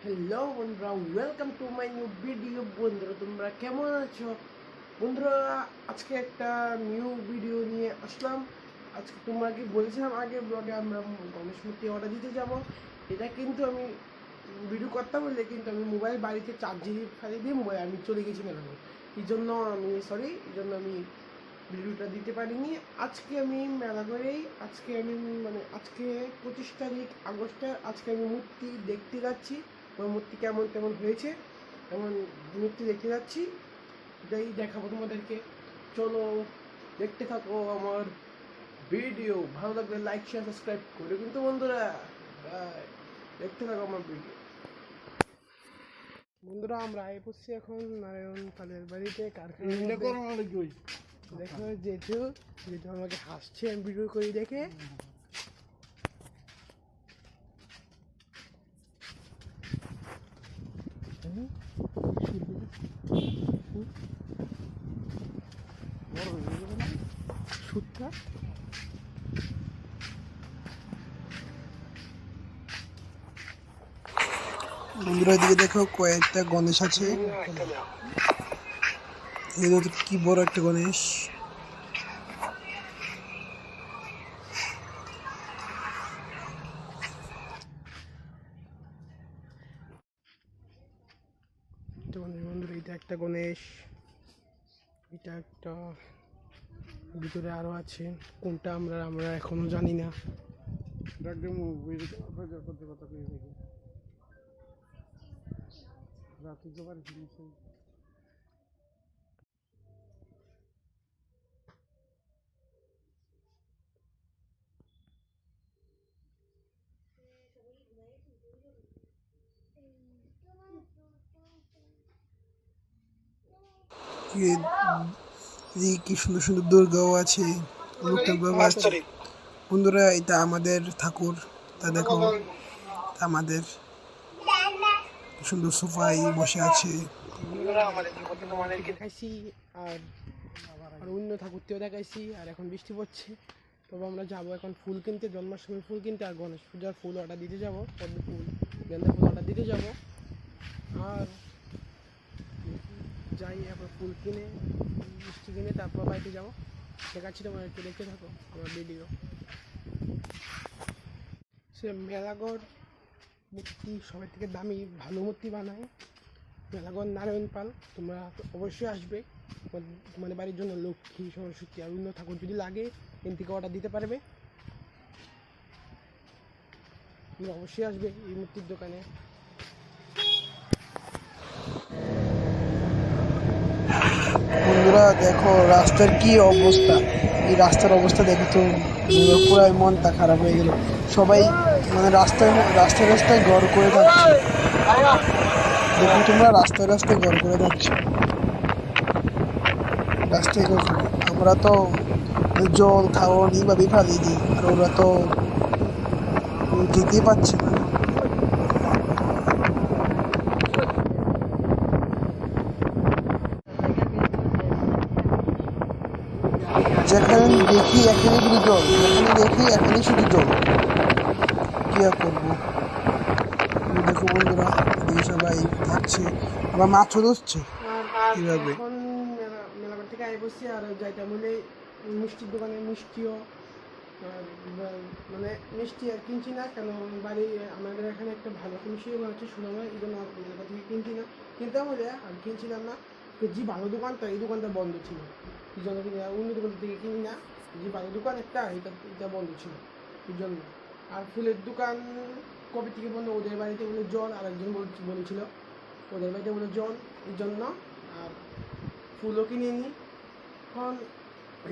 Hello বন্ধুরা, welcome to my new video. বন্ধুরা, তোমরা কেমন আছো? বন্ধুরা, আজকে একটা নিউ ভিডিও নিয়ে আসলাম। আজকে তোমরা কি বলেছিলাম আগের ব্লগে আমরা গণেশ মূর্তি অর্ডার দিতে যাব। এটা কিন্তু আমি ভিডিও করতাম বলে কিন্তু আমি মোবাইল বাড়িতে চার্জে ফেলে দিয়ে মোবাইল আমি চলে গেছি মেলানো। এই জন্য আমি ভিডিওটা দিতে পারিনি। আজকে আমি মেলা করেই আজকে 25 আগস্টে আজকে আমি মূর্তি দেখতে যাচ্ছি। আমার মূর্তি কেমন কেমন হয়েছে, এমন মূর্তি দেখতে যাচ্ছি, এটাই দেখাবো তোমাদেরকে। চলো দেখতে থাকো আমার ভিডিও। ভালো লাগলে লাইক শেয়ার সাবস্ক্রাইব করে কিন্তু বন্ধুরা। দেখতে থাকো আমার ভিডিও। বন্ধুরা, আমরা আয় পড়ছি এখন নারায়ণ পালের বাড়িতে কারখানা। দেখো যেহেতু যেহেতু আমাকে হাসছে আমি ভিডিও করি দেখে। সুটটা বন্ধুরা, এদিকে দেখো কয়েকটা গণেশ আছে। এদের কি বড় একটা গণেশ। বন্ধুরা, এটা একটা গণেশ, এটা একটা, ভিতরে আরো আছে। কোনটা আমরা আমরা এখনো জানি না। এদিকে কি সুন্দর সুন্দর দুর্গাও আছে, লোকটার বাবা আছে। বন্ধুরা, এটা আমাদের ঠাকুর। তা দেখো, আমাদের সুন্দর সোফায় বসে আছে। দেখাইছি আর আর অন্য ঠাকুরটিও দেখাইছি। আর এখন বৃষ্টি পড়ছে, তবে আমরা যাবো এখন ফুল কিনতে, জন্মাষ্টমীর ফুল কিনতে আর গণেশ পূজার ফুল অর্ডার দিতে যাবো। পদ্ম ফুল, গেন্দা ফুল অর্ডার দিতে যাবো। আর যাই, এরপর ফুল কিনে মিষ্টি কিনে তারপর বাড়িতে যাবো। দেখাচ্ছি তোমার, একটু দেখতে থাকো আমার ভিডিও। সে মেলাগড় মূর্তি সবাই থেকে দামি ভালো মূর্তি বানায় মেলাগড় নারায়ণ পাল। তোমরা অবশ্যই আসবে, তোমাদের বাড়ির জন্য লক্ষ্মী, সরস্বতী আর অন্য ঠাকুর যদি লাগে এখান থেকে অর্ডার দিতে পারবে। তোমরা অবশ্যই আসবে এই মূর্তির দোকানে। বন্ধুরা দেখো রাস্তার কি অবস্থা। এই রাস্তার অবস্থা দেখে তো পুরো মনটা খারাপ হয়ে গেল। সবাই রাস্তায় রাস্তায় রাস্তায় ঘর করে থাকছে। দেখো তোমরা, রাস্তায় রাস্তায় ঘর করে থাকছে। রাস্তায় ঘর করে। আমরা তো জল খাওয়ান এইভাবে ফালিয়ে দিই, আর ওরা তো যেতেই পারছে না। যেখানে দেখি এখানে শুধু জল, যেখানে দেখি এখানে শুধু জল। কি আর করবো। দেখো বন্ধুরা, এই সবাই থাকছে, আবার মাছও ধরছে কিভাবে। এখন মেলাঘর থেকে আই বসছি আর যাইতে বলে মিষ্টির দোকানে মিষ্টিও মানে মিষ্টি আর কিনছি না, কেন বাড়ি আমাদের এখানে একটা ভালো মিষ্টি দোকান হচ্ছে সুনামে, এই জন্য মেলাঘর থেকে কিনছি না। কিনতে বলে আর কিনছিলাম না। তো যে ভালো দোকানটা, এই দোকানটা বন্ধ ছিল, এই জন্য অন্য দোকান থেকে কিনি না। যে ভালো দোকান একটা, এটা বন্ধ ছিল এই জন্য। আর ফুলের দোকান কবে থেকে বন্ধ, ওদের বাড়িতে বলে জল, আরেকজন বলেছিল ওদের বাড়িতে বলে জল, এই জন্য। আর ফুলও কিনে নিই। এখন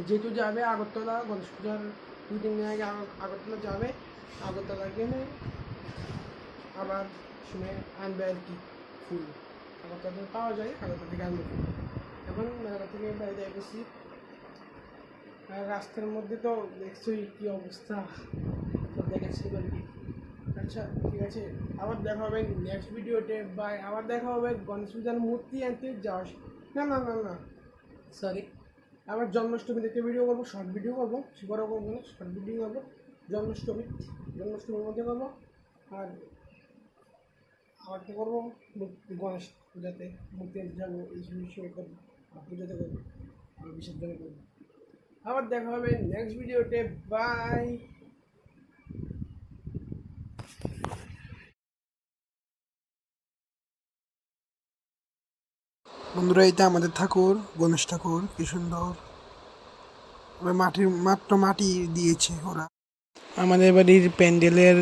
যেহেতু যাবে আগরতলা, গণেশ পূজার 2-3 দিন আগে আগরতলা যাবে। আগরতলা গেলে আবার শুনে আনবে আর কি ফুল। আগরতলা থেকে পাওয়া যায়, আগরতলা থেকে আনবে ফুল। এখন মেলা থেকে বাইরে গেছি। আর রাস্তার মধ্যে তো দেখছোই কী অবস্থা, দেখাচ্ছি আর কি। আচ্ছা ঠিক আছে, আবার দেখা হবে নেক্সট ভিডিওতে। বাই। আবার দেখা হবে গণেশ পূজার মূর্তি আনতে যাওয়ার, না না না না সরি, আবার জন্মাষ্টমী থেকে ভিডিও করবো, শর্ট ভিডিও করবো, বড় করবো না, শর্ট ভিডিও করবো। জন্মাষ্টমীর মধ্যে করবো। আর আবার কি করবো, গণেশ পূজাতে মূর্তি আনতে যাবো, এই বিষয়ে করবো, আর পূজাতে করবো, আর বিসর্জনে করবো। আবার দেখা হবে নেক্সট ভিডিওতে। বাই। বন্ধুরা, এটা আমাদের ঠাকুর, গণেশ ঠাকুর, কি সুন্দর। মাত্র মাটি দিয়েছে ওরা। আমাদের বাড়ির প্যান্ডেলের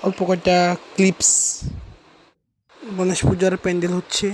অল্প কয়েকটা ক্লিপস। গণেশ পূজার প্যান্ডেল হচ্ছে।